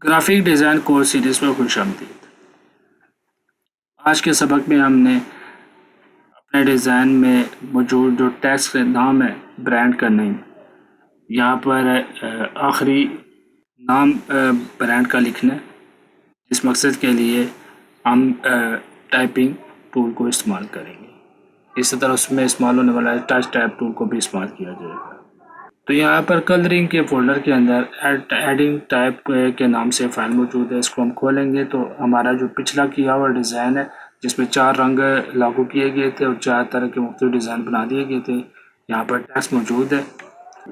Graphic design course series में खुशामदीद। आज के सबक में हमने अपने डिज़ाइन में मौजूद जो टेक्स्ट के नाम है ब्रांड का नेम, यहाँ पर आखिरी नाम ब्रांड का लिखना है। इस मकसद के लिए हम टाइपिंग टूल को इस्तेमाल करेंगे। इसी तरह उसमें इस्तेमाल होने वाला टच टाइप टूल को भी इस्तेमाल किया जाएगा। तो यहाँ पर कलरिंग के फोल्डर के अंदर एडिंग टाइप के नाम से फाइल मौजूद है। इसको हम खोलेंगे तो हमारा जो पिछला किया हुआ डिज़ाइन है, जिसमें 4 रंग लागू किए गए थे और 4 तरह के मुख्तलिफ डिज़ाइन बना दिए गए थे, यहाँ पर टेक्स्ट मौजूद है।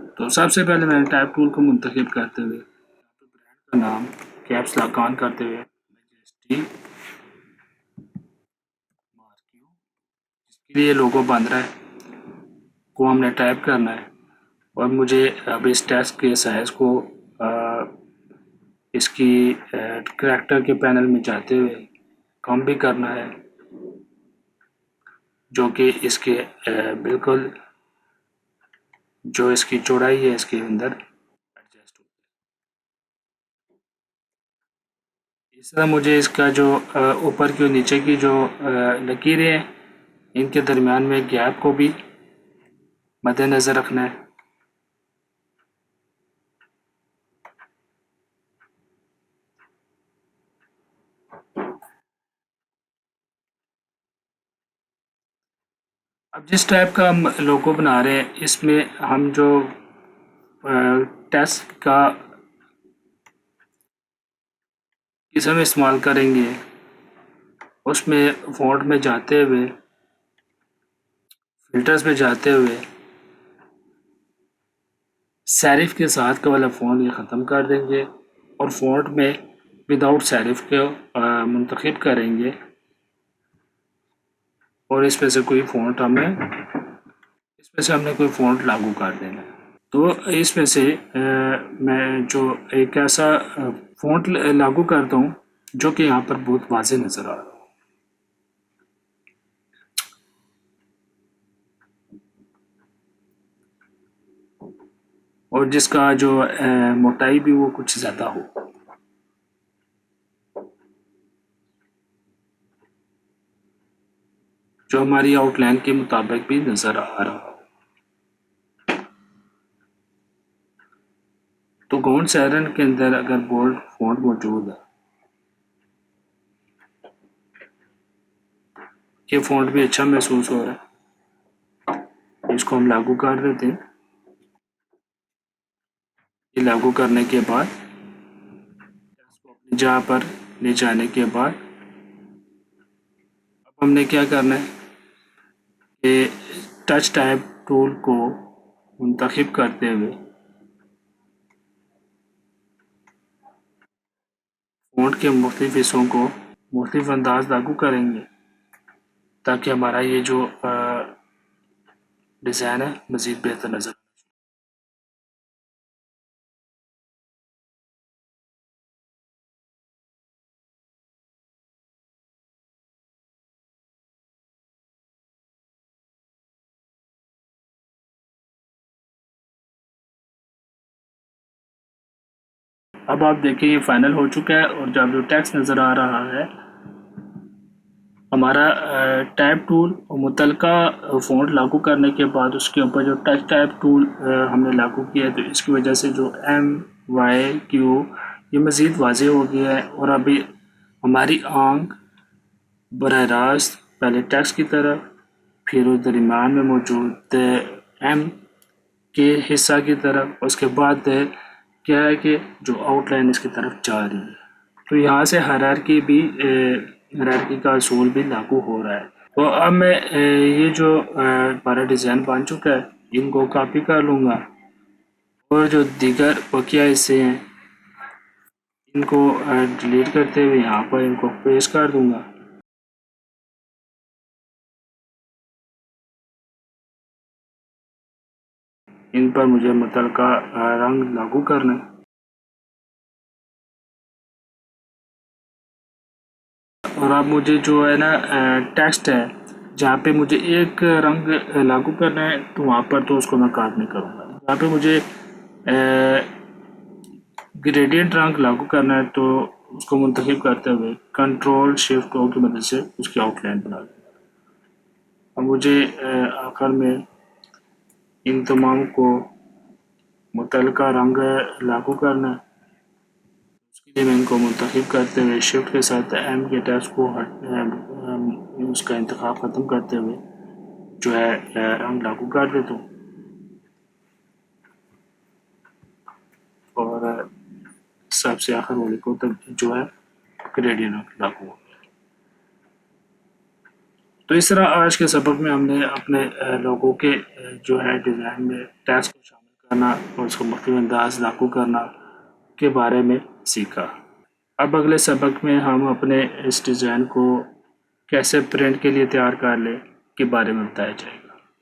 तो सबसे पहले मैंने टाइप टूल को मुंतखब करते हुए का नाम कैप्स लॉक ऑन करते हुए मैजेस्टी मार्क्यू, जिसके लिए लोगो बन रहा है, को हमने टाइप करना है। और मुझे अब इस टेक्स्ट के साइज़ को इसकी करैक्टर के पैनल में जाते हुए कम भी करना है, जो कि इसके बिल्कुल जो इसकी चौड़ाई है इसके अंदर एडजस्ट हो। इस तरह मुझे इसका जो ऊपर की और नीचे की जो लकीरें हैं, इनके दरमियान में गैप को भी मद्देनज़र रखना है। अब जिस टाइप का हम लोगो बना रहे हैं, इसमें हम जो टेक्स्ट का किस्म इस्तेमाल करेंगे, उसमें फ़ॉन्ट में जाते हुए, फिल्टर्स में जाते हुए सेरिफ के साथ का वाला फ़ॉन्ट ये ख़त्म कर देंगे और फ़ॉन्ट में विदाउट सेरिफ को मुंतखब करेंगे और इसमें से कोई फ़ॉन्ट हमने कोई फ़ॉन्ट लागू कर देना है। तो इसमें से मैं जो एक ऐसा फ़ॉन्ट लागू करता हूँ जो कि यहाँ पर बहुत वाज़ेह नज़र आ रहा हो, और जिसका जो मोटाई भी वो कुछ ज़्यादा हो, जो हमारी आउटलाइन के मुताबिक भी नज़र आ रहा हो। तो गौंड सैरन के अंदर अगर बोल्ड फ़ॉन्ट मौजूद है, ये फ़ॉन्ट भी अच्छा महसूस हो रहा है, इसको हम लागू कर देते हैं। ये लागू करने के बाद इसको अपनी जगह पर ले जाने के बाद अब हमने क्या करना है कि टच टाइप टूल को मुंतखब करते हुए फ़ॉन्ट के मुख्तलिफ हिस्सों को मुख्तलिफ अंदाज लागू करेंगे, ताकि हमारा ये जो डिज़ाइन है मज़ीद बेहतर नज़र। अब आप देखिए ये फाइनल हो चुका है, और जब जो टेक्स्ट नज़र आ रहा है, हमारा टाइप टूल और मुतलका फ़ॉन्ट लागू करने के बाद उसके ऊपर जो टच टाइप टूल हमने लागू किया है, तो इसकी वजह से जो MYQ ये मज़ीद वाज़ेह हो गया है। और अभी हमारी आंख बराह रास्त पहले टेक्स्ट की तरफ, फिर उस दरमियान में मौजूद M के हिस्सा की तरफ, उसके बाद क्या है कि जो आउटलाइन इसकी तरफ जा रही है। तो यहाँ से हायरार्की का असूल भी लागू हो रहा है। तो अब मैं ये जो हमारा डिज़ाइन बन चुका है, इनको कॉपी कर लूँगा और जो दीगर बकिया हिस्से हैं इनको डिलीट करते हुए यहाँ पर इनको पेस्ट कर दूँगा। इन पर मुझे मुतलका रंग लागू करना है, और अब मुझे जो है ना टेक्स्ट है जहाँ पे मुझे एक रंग लागू करना है, तो वहाँ पर तो उसको मैं काट नहीं करूँगा। जहाँ पे मुझे ग्रेडियंट रंग लागू करना है तो उसको मुंतखब करते हुए कंट्रोल शिफ्ट ओ की मदद से उसकी आउटलाइन बना लें। अब मुझे आखिर में इन तमाम को मुतल्लिका रंग लागू करना है। उसके लिए मैं इनको मुंतखब करते हुए शिफ्ट के साथ एम के टेक्स्ट को उसका इंतखाब ख़त्म करते हुए जो है रंग लागू कर देता हूँ और सबसे आखिर वाले को तब जो है ग्रेडियंट रंग लागू हो। तो इस तरह आज के सबक में हमने अपने लोगों के जो है डिज़ाइन में टेक्स्ट को शामिल करना और उसको मुख्तलिफ अंदाज लागू करना के बारे में सीखा। अब अगले सबक में हम अपने इस डिज़ाइन को कैसे प्रिंट के लिए तैयार कर लें के बारे में बताया जाएगा।